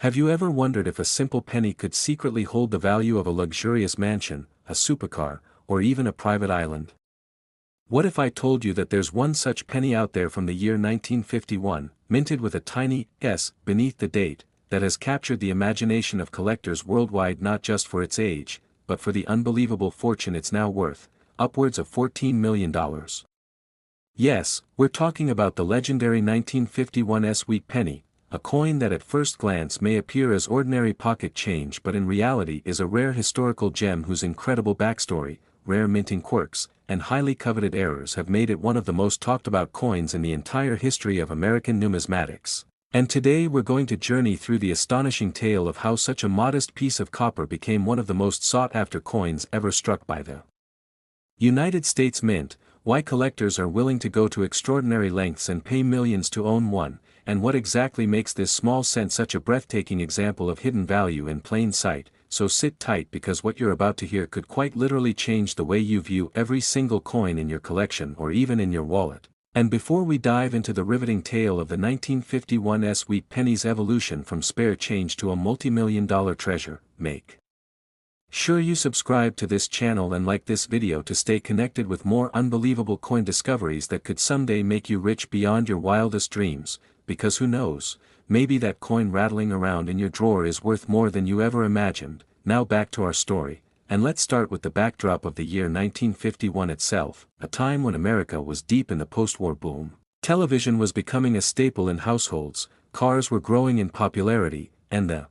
Have you ever wondered if a simple penny could secretly hold the value of a luxurious mansion, a supercar, or even a private island? What if I told you that there's one such penny out there from the year 1951, minted with a tiny S beneath the date, that has captured the imagination of collectors worldwide not just for its age, but for the unbelievable fortune it's now worth, upwards of $14 million. Yes, we're talking about the legendary 1951 sweet penny, a coin that at first glance may appear as ordinary pocket change but in reality is a rare historical gem whose incredible backstory, rare minting quirks, and highly coveted errors have made it one of the most talked about coins in the entire history of American numismatics. And today we're going to journey through the astonishing tale of how such a modest piece of copper became one of the most sought-after coins ever struck by the United States Mint, why collectors are willing to go to extraordinary lengths and pay millions to own one, and what exactly makes this small cent such a breathtaking example of hidden value in plain sight. So sit tight because what you're about to hear could quite literally change the way you view every single coin in your collection or even in your wallet. And before we dive into the riveting tale of the 1951 sweet penny's evolution from spare change to a multi-million-dollar treasure, make sure you subscribe to this channel and like this video to stay connected with more unbelievable coin discoveries that could someday make you rich beyond your wildest dreams, because who knows, maybe that coin rattling around in your drawer is worth more than you ever imagined. Now back to our story, and let's start with the backdrop of the year 1951 itself, a time when America was deep in the post-war boom. Television was becoming a staple in households, cars were growing in popularity, and the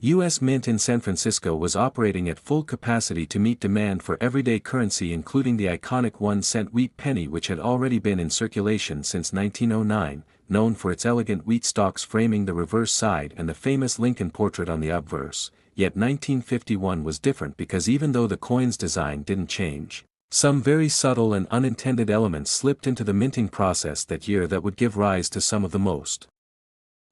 U.S. Mint in San Francisco was operating at full capacity to meet demand for everyday currency, including the iconic 1-cent wheat penny which had already been in circulation since 1909, known for its elegant wheat stalks framing the reverse side and the famous Lincoln portrait on the obverse. Yet 1951 was different because even though the coin's design didn't change, some very subtle and unintended elements slipped into the minting process that year that would give rise to some of the most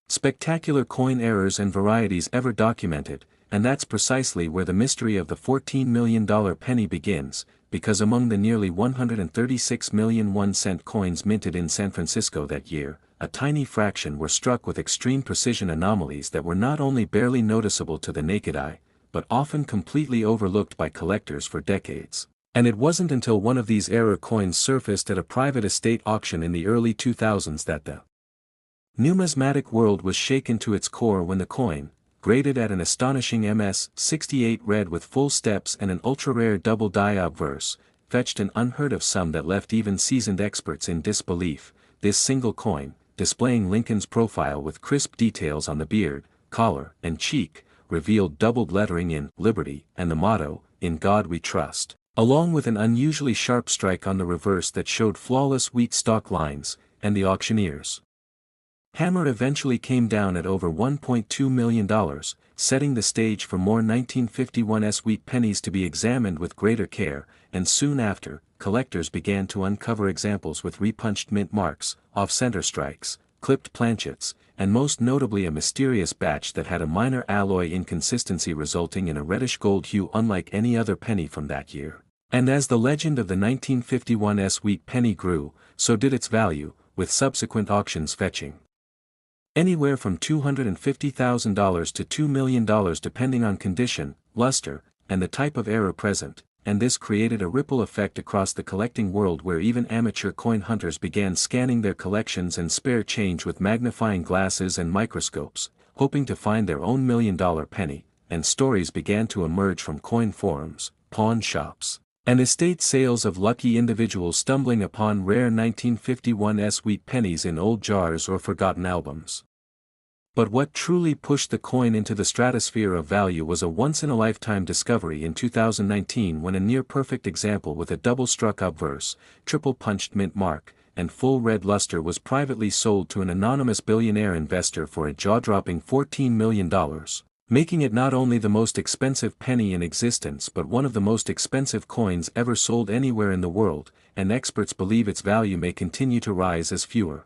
spectacular coin errors and varieties ever documented, and that's precisely where the mystery of the $14 million penny begins, because among the nearly 136 million 1-cent coins minted in San Francisco that year, a tiny fraction were struck with extreme precision anomalies that were not only barely noticeable to the naked eye, but often completely overlooked by collectors for decades. And it wasn't until one of these error coins surfaced at a private estate auction in the early 2000s that the numismatic world was shaken to its core when the coin, graded at an astonishing MS-68 red with full steps and an ultra-rare double die obverse, fetched an unheard-of sum that left even seasoned experts in disbelief. This single coin, displaying Lincoln's profile with crisp details on the beard, collar, and cheek, revealed doubled lettering in Liberty and the motto, "In God We Trust," along with an unusually sharp strike on the reverse that showed flawless wheat stalk lines, and the auctioneer's hammer eventually came down at over $1.2 million, setting the stage for more 1951 sweet pennies to be examined with greater care, and soon after, collectors began to uncover examples with repunched mint marks, off-center strikes, clipped planchets, and most notably a mysterious batch that had a minor alloy inconsistency resulting in a reddish-gold hue unlike any other penny from that year. And as the legend of the 1951 sweet penny grew, so did its value, with subsequent auctions fetching anywhere from $250,000 to $2 million depending on condition, luster, and the type of error present, and this created a ripple effect across the collecting world where even amateur coin hunters began scanning their collections and spare change with magnifying glasses and microscopes, hoping to find their own million-dollar penny, and stories began to emerge from coin forums, pawn shops, and estate sales of lucky individuals stumbling upon rare 1951 sweet pennies in old jars or forgotten albums. But what truly pushed the coin into the stratosphere of value was a once-in-a-lifetime discovery in 2019 when a near-perfect example with a double-struck obverse, triple-punched mint mark, and full red luster was privately sold to an anonymous billionaire investor for a jaw-dropping $14 million, making it not only the most expensive penny in existence but one of the most expensive coins ever sold anywhere in the world, and experts believe its value may continue to rise as fewer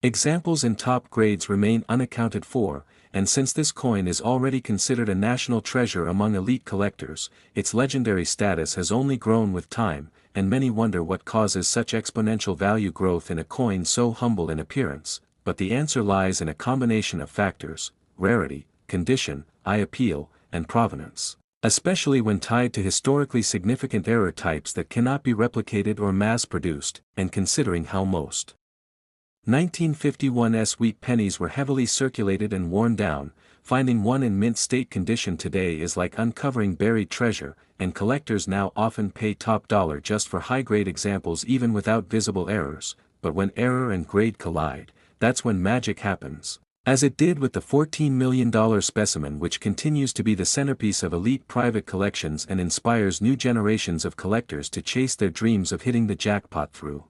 examples in top grades remain unaccounted for, and since this coin is already considered a national treasure among elite collectors, its legendary status has only grown with time, and many wonder what causes such exponential value growth in a coin so humble in appearance, but the answer lies in a combination of factors: rarity, condition, eye appeal, and provenance, especially when tied to historically significant error types that cannot be replicated or mass-produced, and considering how most 1951's wheat pennies were heavily circulated and worn down, finding one in mint state condition today is like uncovering buried treasure, and collectors now often pay top dollar just for high-grade examples even without visible errors, but when error and grade collide, that's when magic happens. As it did with the $14 million specimen which continues to be the centerpiece of elite private collections and inspires new generations of collectors to chase their dreams of hitting the jackpot through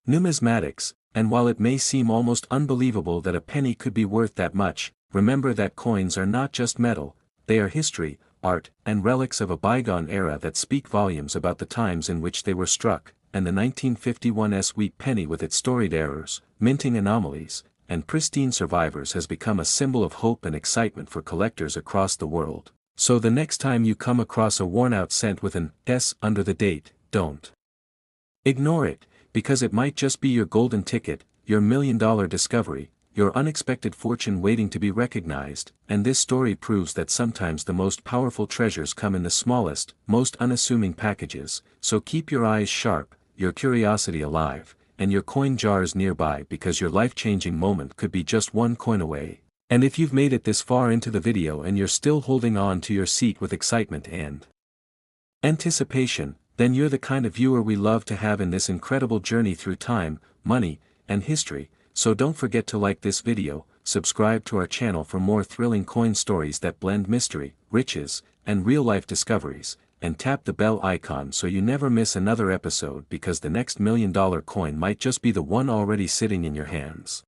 numismatics, and while it may seem almost unbelievable that a penny could be worth that much, remember that coins are not just metal, they are history, art, and relics of a bygone era that speak volumes about the times in which they were struck, and the 1951's wheat penny with its storied errors, minting anomalies, and pristine survivors has become a symbol of hope and excitement for collectors across the world. So the next time you come across a worn-out cent with an S under the date, don't ignore it, because it might just be your golden ticket, your million-dollar discovery, your unexpected fortune waiting to be recognized, and this story proves that sometimes the most powerful treasures come in the smallest, most unassuming packages, so keep your eyes sharp, your curiosity alive, and your coin jars nearby because your life-changing moment could be just one coin away. And if you've made it this far into the video and you're still holding on to your seat with excitement and anticipation, then you're the kind of viewer we love to have in this incredible journey through time, money, and history, so don't forget to like this video, subscribe to our channel for more thrilling coin stories that blend mystery, riches, and real-life discoveries, and tap the bell icon so you never miss another episode because the next $1 million coin might just be the one already sitting in your hands.